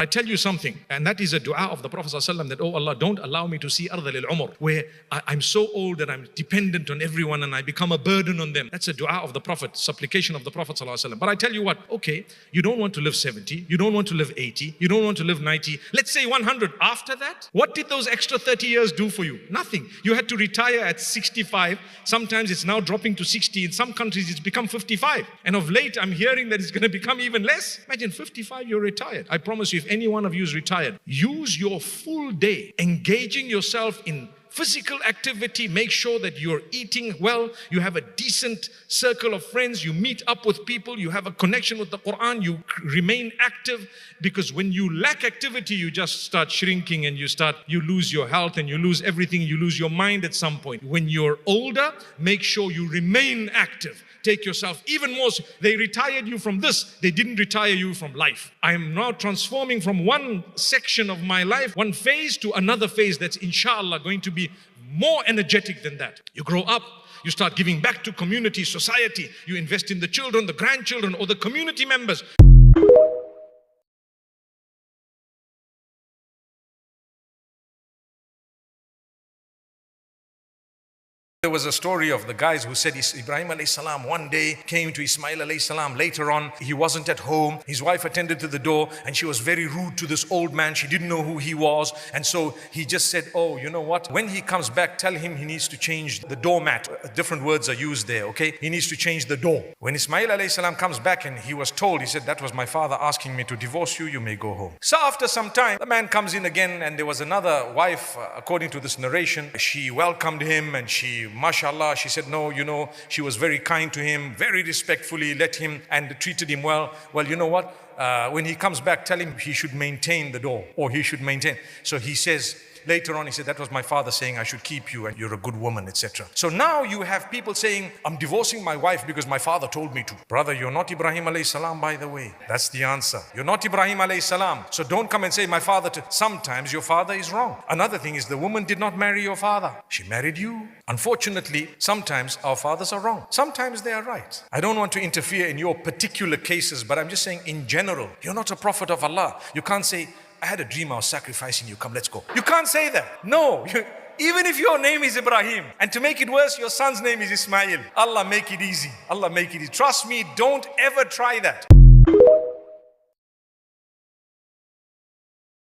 I tell you something, and that is a dua of the Prophet ﷺ, that, oh Allah, don't allow me to see ardh al-umr, where I'm so old that I'm dependent on everyone and I become a burden on them. That's a dua of the Prophet, supplication of the Prophet ﷺ. But I tell you what, okay, you don't want to live 70, you don't want to live 80, you don't want to live 90, let's say 100. After that, what did those extra 30 years do for you? Nothing. You had to retire at 65. Sometimes it's now dropping to 60. In some countries, it's become 55. And of late, I'm hearing that it's going to become even less. Imagine 55, you're retired. I promise you, if any one of you is retired, use your full day engaging yourself in physical activity. Make sure that you're eating well, you have a decent circle of friends, you meet up with people, you have a connection with the Quran, you remain active, because when you lack activity, you just start shrinking and you lose your health and you lose everything, you lose your mind at some point. When you're older, make sure you remain active. Take yourself even more. They retired you from this. They didn't retire you from life. I am now transforming from one section of my life, one phase, to another phase that's inshallah going to be more energetic than that. You grow up, you start giving back to community, society. You invest in the children, the grandchildren, or the community members. There was a story of the guys who said Ibrahim alayhi salam one day came to Ismail alayhi salam. Later on, he wasn't at home. His wife attended to the door and she was very rude to this old man. She didn't know who he was. And so he just said, oh, you know what? When he comes back, tell him he needs to change the doormat. Different words are used there, okay? He needs to change the door. When Ismail alayhi salam comes back and he was told, he said, that was my father asking me to divorce you. You may go home. So after some time, the man comes in again and there was another wife, according to this narration. She welcomed him and mashallah, she said, no, you know, she was very kind to him, very respectfully, let him and treated him well. Well, you know what? When he comes back, tell him he should maintain the door, or he should maintain. So he says, later on, he said, that was my father saying I should keep you and you're a good woman, etc. So now you have people saying, I'm divorcing my wife because my father told me to. Brother, you're not Ibrahim alayhi salam, by the way. That's the answer. You're not Ibrahim alayhi salam. So don't come and say my father. Sometimes your father is wrong. Another thing is the woman did not marry your father. She married you. Unfortunately, sometimes our fathers are wrong. Sometimes they are right. I don't want to interfere in your particular cases, but I'm just saying in general, you're not a prophet of Allah. You can't say, I had a dream I was sacrificing you, come let's go. You can't say that. No, even if your name is Ibrahim, and to make it worse, your son's name is Ismail. Allah make it easy. Allah make it easy. Trust me, don't ever try that.